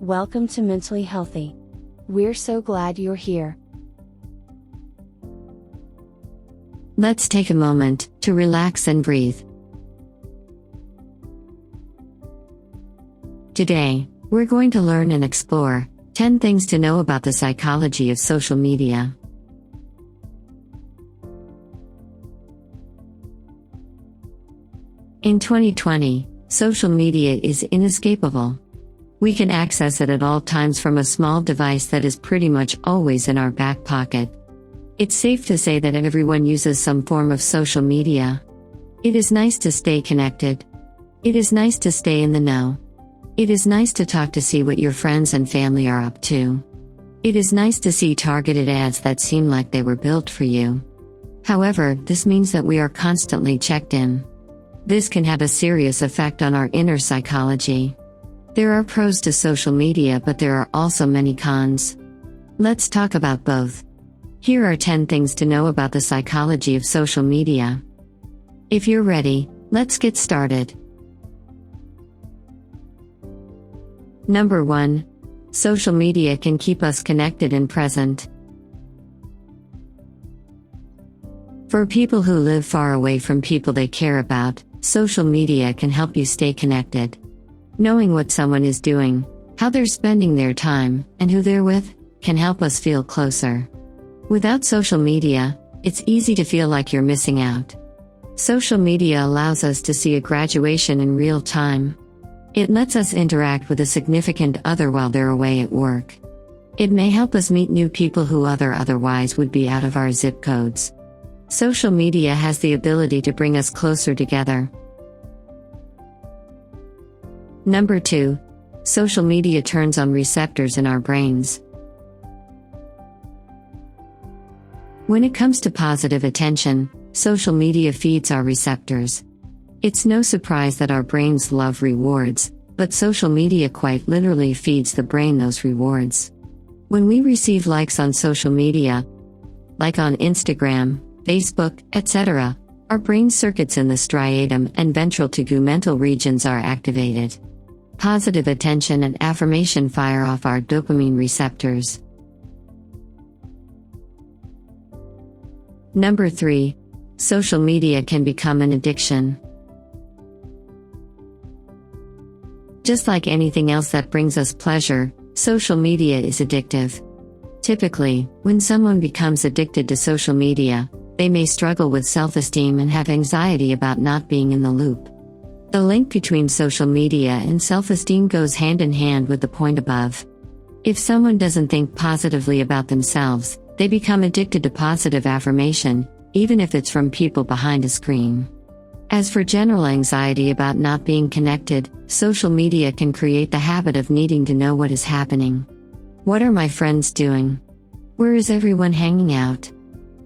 Welcome to Mentally Healthy. We're so glad you're here. Let's take a moment to relax and breathe. Today, we're going to learn and explore 10 things to know about the psychology of social media. In 2020, social media is inescapable. We can access it at all times from a small device that is pretty much always in our back pocket. It's safe to say that everyone uses some form of social media. It is nice to stay connected. It is nice to stay in the know. It is nice to talk to see what your friends and family are up to. It is nice to see targeted ads that seem like they were built for you. However, this means that we are constantly checked in. This can have a serious effect on our inner psychology. There are pros to social media, but there are also many cons. Let's talk about both. Here are 10 things to know about the psychology of social media. If you're ready, let's get started. Number 1. Social media can keep us connected and present. For people who live far away from people they care about, social media can help you stay connected. Knowing what someone is doing, how they're spending their time, and who they're with, can help us feel closer. Without social media, it's easy to feel like you're missing out. Social media allows us to see a graduation in real time. It lets us interact with a significant other while they're away at work. It may help us meet new people who otherwise would be out of our zip codes. Social media has the ability to bring us closer together. Number 2. Social media turns on receptors in our brains. When it comes to positive attention, social media feeds our receptors. It's no surprise that our brains love rewards, but social media quite literally feeds the brain those rewards. When we receive likes on social media, like on Instagram, Facebook, etc., our brain circuits in the striatum and ventral tegmental regions are activated. Positive attention and affirmation fire off our dopamine receptors. Number 3. Social media can become an addiction. Just like anything else that brings us pleasure, social media is addictive. Typically, when someone becomes addicted to social media, they may struggle with self-esteem and have anxiety about not being in the loop. The link between social media and self-esteem goes hand in hand with the point above. If someone doesn't think positively about themselves, they become addicted to positive affirmation, even if it's from people behind a screen. As for general anxiety about not being connected, social media can create the habit of needing to know what is happening. What are my friends doing? Where is everyone hanging out?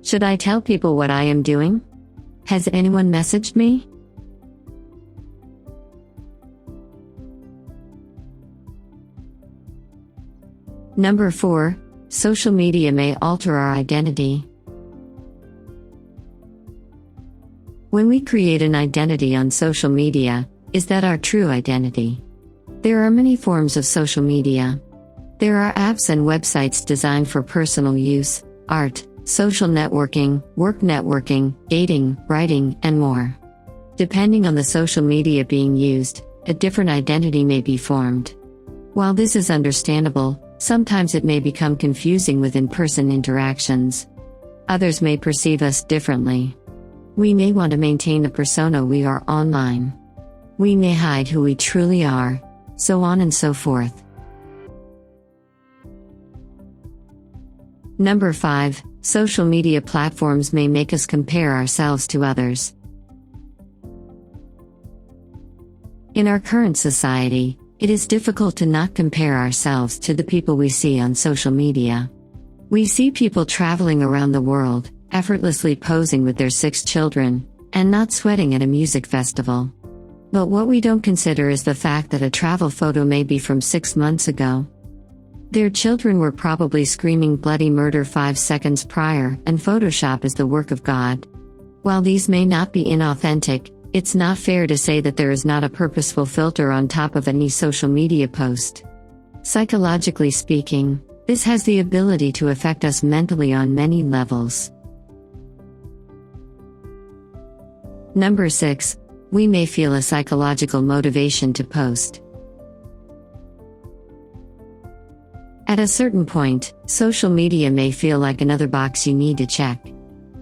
Should I tell people what I am doing? Has anyone messaged me? Number 4. Social media may alter our identity. When we create an identity on social media, is that our true identity? There are many forms of social media. There are apps and websites designed for personal use, art, social networking, work networking, dating, writing, and more. Depending on the social media being used, a different identity may be formed. While this is understandable, sometimes it may become confusing with in-person interactions. Others may perceive us differently. We may want to maintain the persona we are online. We may hide who we truly are, so on and so forth. Number 5. Social media platforms may make us compare ourselves to others. In our current society, it is difficult to not compare ourselves to the people we see on social media. We see people traveling around the world, effortlessly posing with their 6 children, and not sweating at a music festival. But what we don't consider is the fact that a travel photo may be from 6 months ago. Their children were probably screaming bloody murder 5 seconds prior, and Photoshop is the work of God. While these may not be inauthentic, it's not fair to say that there is not a purposeful filter on top of any social media post. Psychologically speaking, this has the ability to affect us mentally on many levels. Number 6. We may feel a psychological motivation to post. At a certain point, social media may feel like another box you need to check.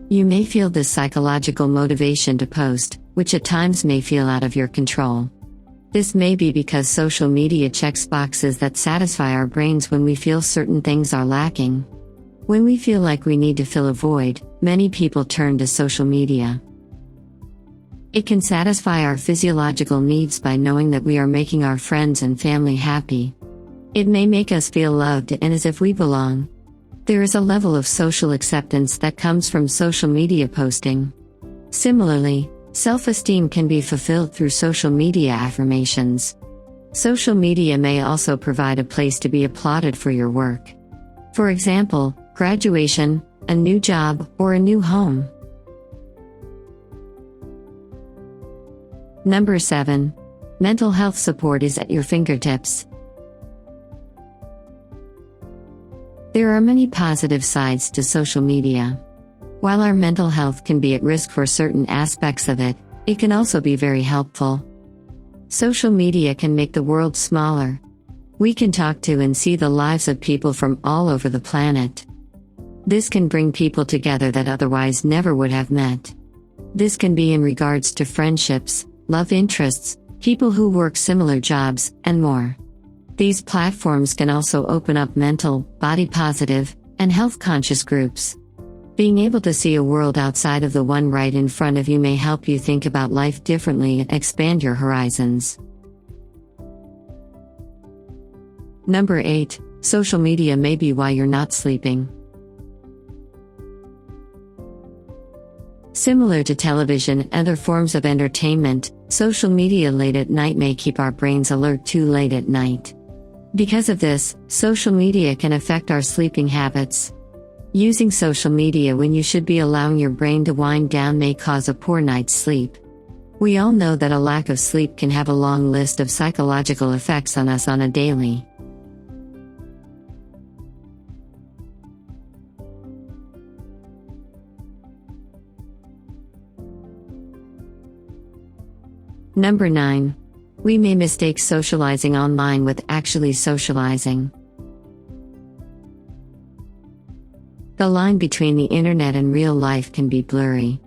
You may feel this psychological motivation to post, which at times may feel out of your control. This may be because social media checks boxes that satisfy our brains when we feel certain things are lacking. When we feel like we need to fill a void, many people turn to social media. It can satisfy our physiological needs by knowing that we are making our friends and family happy. It may make us feel loved and as if we belong. There is a level of social acceptance that comes from social media posting. Similarly, self-esteem can be fulfilled through social media affirmations. Social media may also provide a place to be applauded for your work. For example, graduation, a new job, or a new home. Number 7. Mental health support is at your fingertips. There are many positive sides to social media. While our mental health can be at risk for certain aspects of it, it can also be very helpful. Social media can make the world smaller. We can talk to and see the lives of people from all over the planet. This can bring people together that otherwise never would have met. This can be in regards to friendships, love interests, people who work similar jobs, and more. These platforms can also open up mental, body positive, and health conscious groups. Being able to see a world outside of the one right in front of you may help you think about life differently and expand your horizons. Number 8. Social media may be why you're not sleeping. Similar to television and other forms of entertainment, social media late at night may keep our brains alert too late at night. Because of this, social media can affect our sleeping habits. Using social media when you should be allowing your brain to wind down may cause a poor night's sleep. We all know that a lack of sleep can have a long list of psychological effects on us on a daily. Number 9. We may mistake socializing online with actually socializing. The line between the internet and real life can be blurry.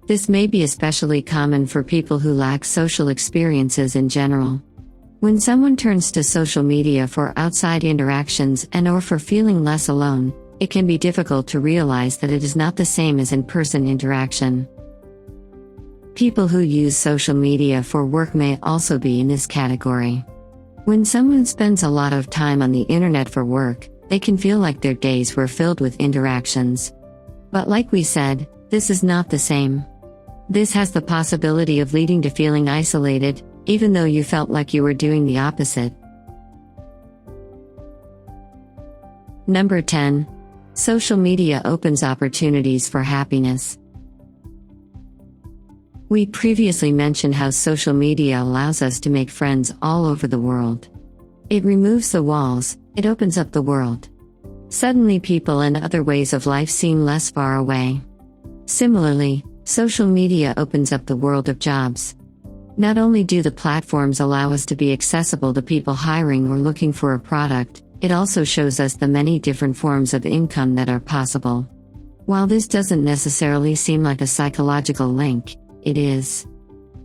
This may be especially common for people who lack social experiences in general. When someone turns to social media for outside interactions and/or for feeling less alone, it can be difficult to realize that it is not the same as in-person interaction. People who use social media for work may also be in this category. When someone spends a lot of time on the internet for work, they can feel like their days were filled with interactions. But like we said, this is not the same. This has the possibility of leading to feeling isolated, even though you felt like you were doing the opposite. Number 10. Social media opens opportunities for happiness. We previously mentioned how social media allows us to make friends all over the world. It removes the walls, it opens up the world. Suddenly people and other ways of life seem less far away. Similarly, social media opens up the world of jobs. Not only do the platforms allow us to be accessible to people hiring or looking for a product, it also shows us the many different forms of income that are possible. While this doesn't necessarily seem like a psychological link, it is.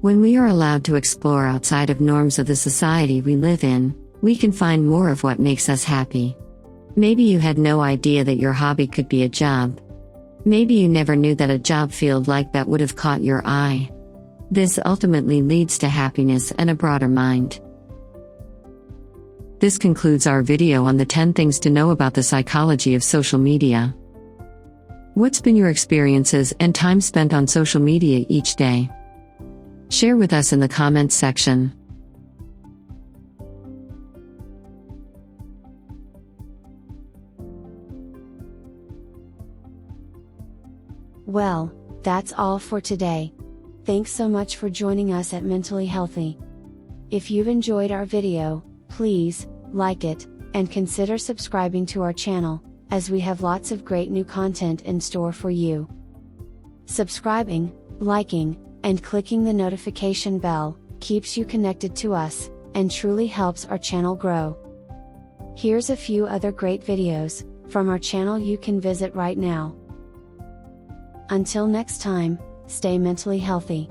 When we are allowed to explore outside of norms of the society we live in, we can find more of what makes us happy. Maybe you had no idea that your hobby could be a job. Maybe you never knew that a job field like that would have caught your eye. This ultimately leads to happiness and a broader mind. This concludes our video on the 10 things to know about the psychology of social media. What's been your experiences and time spent on social media each day? Share with us in the comments section. Well, that's all for today. Thanks so much for joining us at Mentally Healthy. If you've enjoyed our video, please like it and consider subscribing to our channel, as we have lots of great new content in store for you. Subscribing, liking, and clicking the notification bell keeps you connected to us, and truly helps our channel grow. Here's a few other great videos from our channel you can visit right now. Until next time, stay mentally healthy.